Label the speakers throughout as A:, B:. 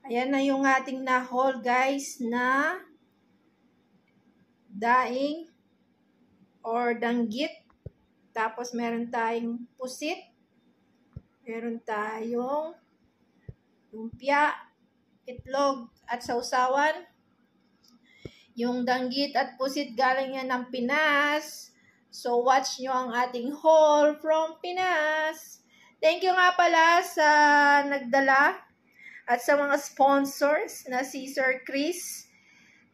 A: Ayan na yung ating na-haul guys na daing or danggit. Tapos meron tayong pusit. Meron tayong lumpia, itlog at sausawan. Yung danggit at pusit galing yan ng Pinas. So watch nyo ang ating haul from Pinas. Thank you nga pala sa nagdala at sa mga sponsors na si Sir Chris,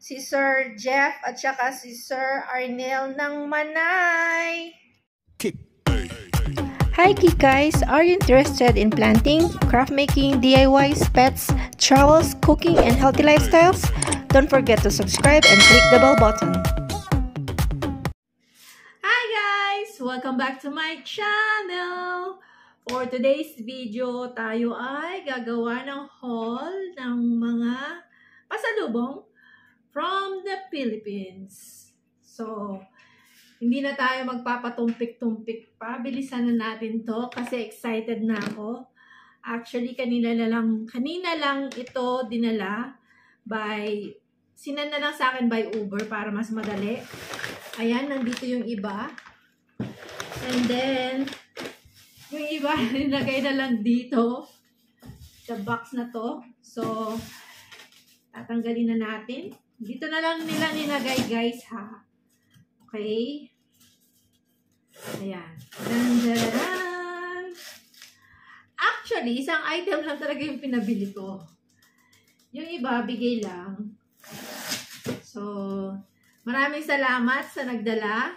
A: si Sir Jeff at saka si Sir Arnel ng Manay. Hi guys! Are you interested in planting, craft making, DIYs, pets, travels, cooking, and healthy lifestyles? Don't forget to subscribe and click the bell button. Hi guys! Welcome back to my channel! For today's video, tayo ay gagawa ng haul ng mga pasalubong from the Philippines. So, hindi na tayo magpapatumpik-tumpik pa. Bilisan na natin to kasi excited na ako. Actually, kanina lang ito dinala by, sinanda lang sa akin by Uber para mas madali. Ayan, nandito yung iba. And then, yung iba, nilagay na lang dito sa box na to. So, tatanggalin na natin. Dito na lang nila nilagay guys ha. Okay. Ayan. Dandaran. Actually, isang item lang talaga yung pinabili ko. Yung iba, bigay lang. So, maraming salamat sa nagdala,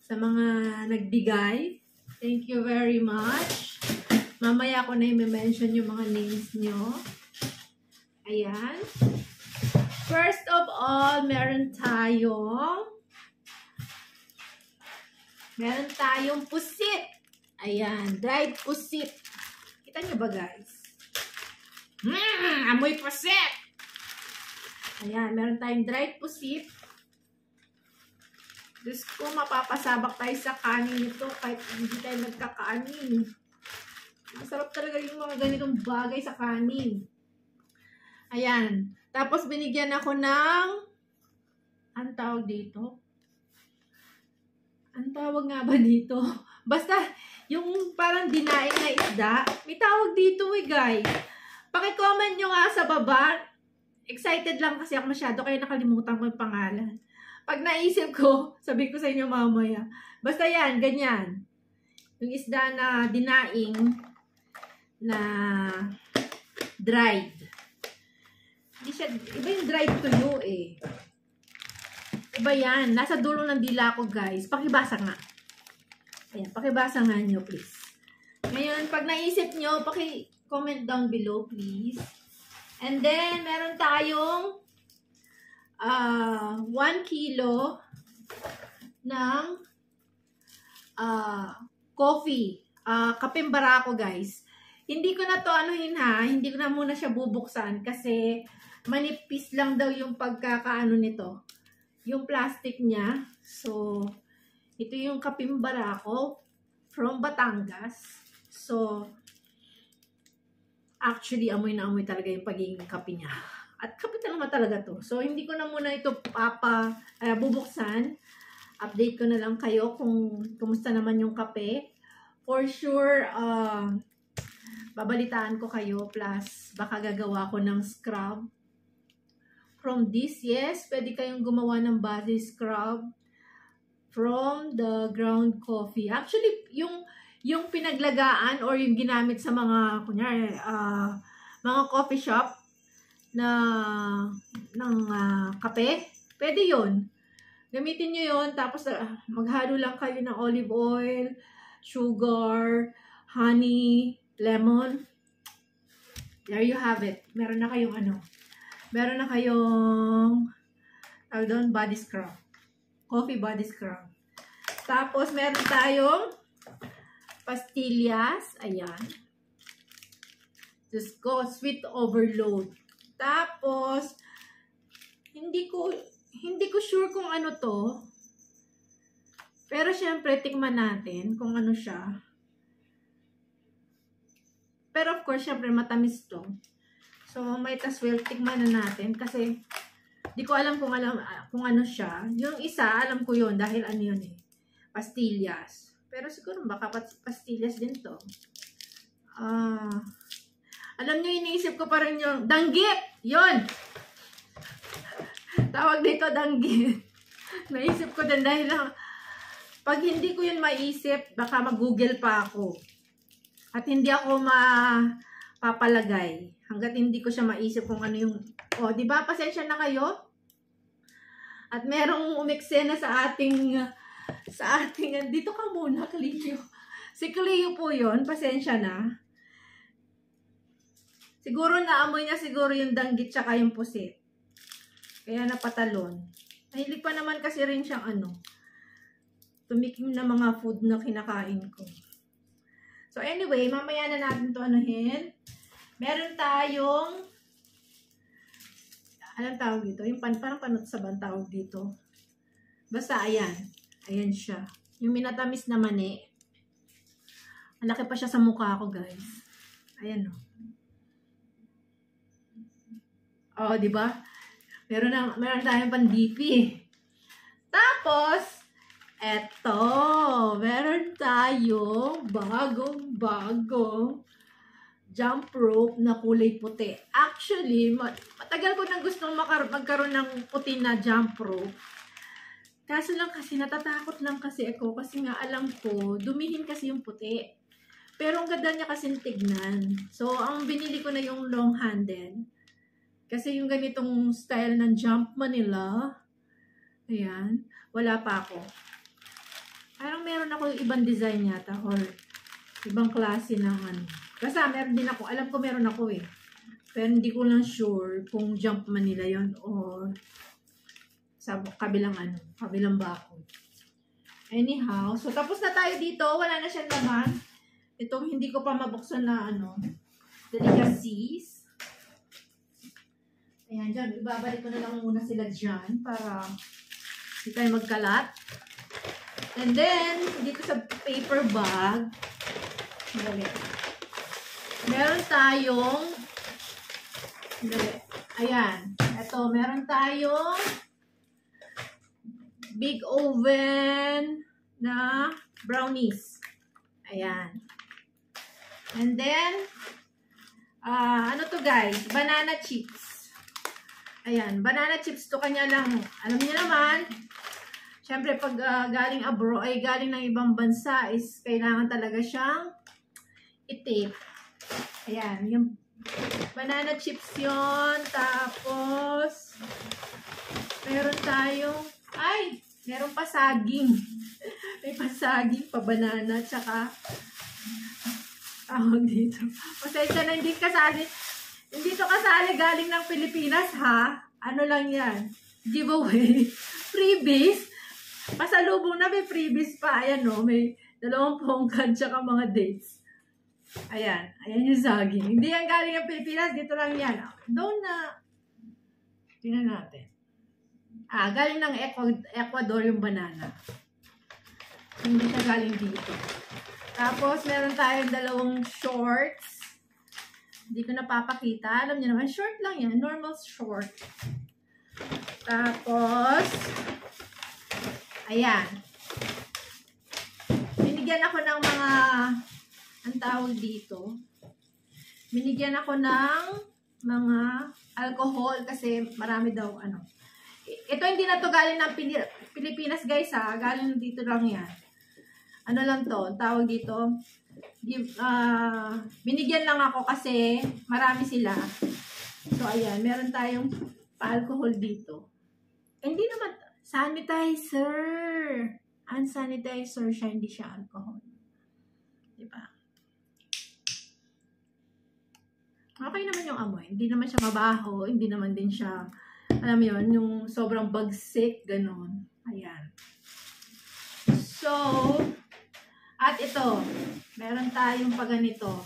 A: sa mga nagbigay. Thank you very much. Mamaya ko na i-mention yung mga names nyo. Ayan. First of all, meron tayong pusit. Ayan, dried pusit. Kita nyo ba guys? Amoy pusit! Ayan, meron tayong dried pusit. Diyos ko, mapapasabak tayo sa kanin nito kahit hindi tayo nagkakanin. Masarap talaga yung mga ganitong bagay sa kanin. Ayan. Tapos binigyan ako ng, ang tawag dito? Ang tawag nga ba dito? Basta, yung parang dinaing na isda, may tawag dito guys. Paki-comment nyo nga sa baba. Excited lang kasi ako masyado, kaya nakalimutan ko yung pangalan. Pag naisip ko, sabi ko sa inyo mamaya. Basta yan, ganyan. Yung isda na dinaing na dried. Hindi siya, iba yung dried tuyo eh. Iba yan. Nasa dulo ng dila ko guys. Pakibasa nga. Ayan, pakibasa nga nyo please. Ngayon, pag naisip nyo, paki-comment down below please. And then, meron tayong 1 kilo ng coffee. Kapeng barako guys. Hindi ko na to anuhin ha. Hindi ko na muna siya bubuksan kasi manipis lang daw yung pagkakaano nito. Yung plastic niya. So, ito yung kapeng barako from Batangas. So, actually, amoy na amoy talaga yung pagiging kape niya. At kape naman talaga to. So, hindi ko na muna ito bubuksan. Update ko na lang kayo kung kumusta naman yung kape. For sure, babalitaan ko kayo. Plus, baka gagawa ko ng scrub. From this, yes, pwede kayong gumawa ng body scrub from the ground coffee. Actually, yung pinaglagaan or yung ginamit sa mga, kunyari, mga coffee shop na ng kape, pwede yun. Gamitin nyo yun, tapos maghalo lang kayo ng olive oil, sugar, honey, lemon. There you have it. Meron na kayong meron na kayong body scrub. Coffee body scrub. Tapos meron tayong pastillas. Ayan. Just go sweet overload. Tapos hindi ko sure kung ano to. Pero syempre tikman natin kung ano siya. Pero of course syempre matamis to. So, might as well tikman na natin kasi di ko alam kung ano siya. Yung isa, alam ko yun dahil ano yun eh. Pastillas. Pero siguro baka pastillas din to. Alam nyo, iniisip ko pa rin yung danggit! Yun! Tawag dito danggit. Naisip ko din dahil pag hindi ko yun maisip, baka mag-google pa ako. At hindi ako mapapalagay. Hanggat hindi ko siya maisip kung ano yung... O, di ba? Pasensya na kayo. At merong umeksena sa ating... Dito ka muna, Cleo. Si Cleo po yun. Pasensya na. Siguro naamoy niya siguro yung danggit tsaka yung pusit. Kaya napatalon. Mahilig pa naman kasi rin siyang tumikim na mga food na kinakain ko. So anyway, mamaya na natin to anuhin. Meron tayong anong tawag dito? Yung parang panot sa bang tawag dito. Basta ayan. Ayan siya. Yung minatamis na mani. Ang laki pa siya sa mukha ko, guys. Ayan o. Oh, di ba? Meron tayong pan-DP. Tapos, eto, meron tayong bagong jump rope na kulay puti. Actually, matagal ko nang gustong magkaroon ng puti na jump rope. Kaso lang kasi, natatakot lang kasi ako kasi nga alam ko, dumihin kasi yung puti. Pero ang ganda niya kasi tignan. So, ang binili ko na yung long handle. Kasi yung ganitong style ng Jumpman nila, ayan, wala pa ako. Parang meron ako ibang design yata or ibang klase ng ano. Kasi meron din ako, alam ko meron ako eh. Pero hindi ko lang sure kung Jumpman nila yon or sa kabilang bako. Anyhow, so tapos na tayo dito, wala na siyang laman. Itong hindi ko pa mabuksan na delicacies. Ayan, dyan. Ibabalik ko na lang muna sila dyan para hindi tayo magkalat. And then, dito sa paper bag, meron tayong, ayan, ito, meron tayong big oven na brownies. Ayan. And then, ano to guys? Banana chips. Ayan, banana chips to kanya lang. Alam niyo naman, syempre pag galing abroad, ay galing ng ibang bansa is kailangan talaga siyang i-tape. Ayan, yung banana chips yon. Tapos, meron tayong, meron pa saging. May pasaging, pa banana, tsaka, dito. Pasensya na, hindi to kasali galing ng Pilipinas ha. Ano lang yan? Giveaway. Freebies. Pasalubong na may freebies pa. Ayan o. May 2 pongkan tsaka mga dates. Ayan. Ayan yung saging. Hindi yan galing ng Pilipinas. Dito lang yan. Doon na. Tingnan natin. Galing ng Ecuador yung banana. Hindi siya galing dito. Tapos meron tayong 2 shorts. Hindi ko napapakita. Alam niyo naman, short lang yan. Normal short. Tapos, ayan. Binigyan ako ng mga, ang tawag dito, binigyan ako ng mga alcohol kasi marami daw, Ito hindi na to galing ng Pilipinas guys ha. Galing dito lang yan. Ano lang to, tawag dito, binigyan lang ako kasi marami sila. So ayan, meron tayong pa-alcohol dito. Hindi naman sanitizer. Unsanitizer siya, hindi siya alcohol. Diba? Okay naman yung amoy. Hindi naman siya mabaho, hindi naman din siya, alam mo yun, yung sobrang bagsik, ganon. Ayan. So, at ito, meron tayong paganito.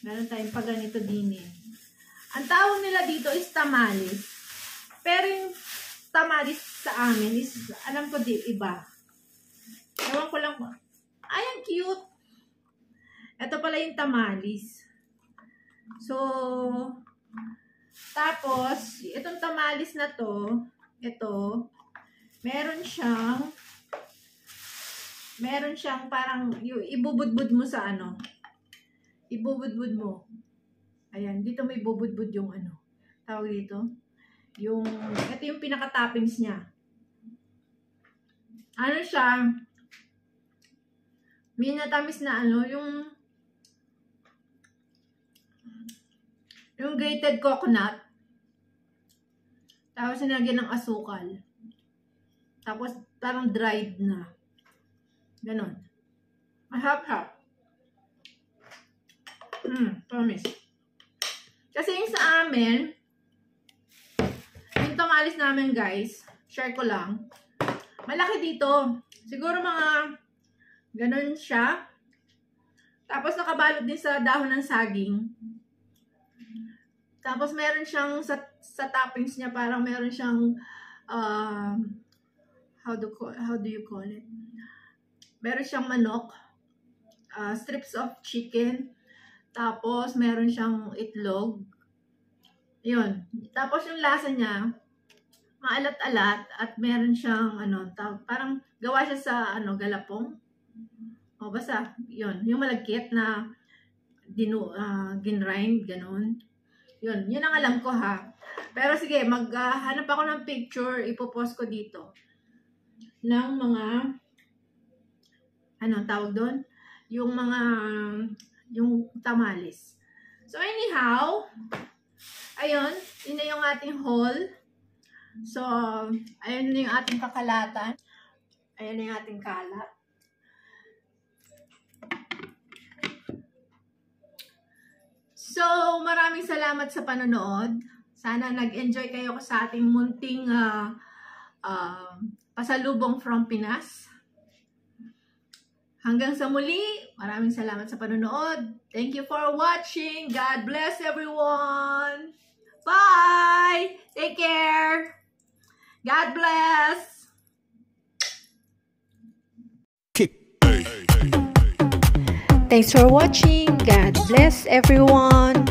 A: Meron tayong paganito din eh. Ang tawag nila dito is tamales. Pero yung tamales sa amin is, alam ko di, iba. Ewan ko lang, ay, ang cute. Ito pala yung tamales. So, Tapos, itong tamalis na to, ito, meron siyang parang, ibubudbud mo sa ano, ibubudbud mo. Ayan, dito may bubudbud yung ano, tawag dito, ito yung pinaka-toppings niya. Ano siya, may natamis na ano, yung grated coconut. Tapos sinagyan ng asukal. Tapos parang dried na. Ganon. Mahap-hap. Promise. Kasi yung sa amin, yung tamales namin guys, share ko lang. Malaki dito. Siguro mga ganon siya. Tapos nakabalot din sa dahon ng saging. Tapos meron siyang sa toppings niya, parang meron siyang how do you call it? Meron siyang manok, strips of chicken, tapos meron siyang itlog. 'Yun. Tapos yung lasa niya, maalat-alat at meron siyang parang gawa siya sa galapong. O basta 'yun, yung malagkit na ginrind ganon. Yun ang alam ko ha. Pero sige, maghanap ako ng picture, ipopost ko dito. Ng mga, tawag doon? Yung tamales. So anyhow, ayun, yun na yung ating haul. So, ayun na yung ating kakalatan. Ayun na yung ating kalat. So, maraming salamat sa panonood. Sana nag-enjoy kayo sa ating munting pasalubong from Pinas. Hanggang sa muli, maraming salamat sa panonood. Thank you for watching. God bless everyone. Bye! Take care. God bless.
B: Thanks for watching. God bless everyone.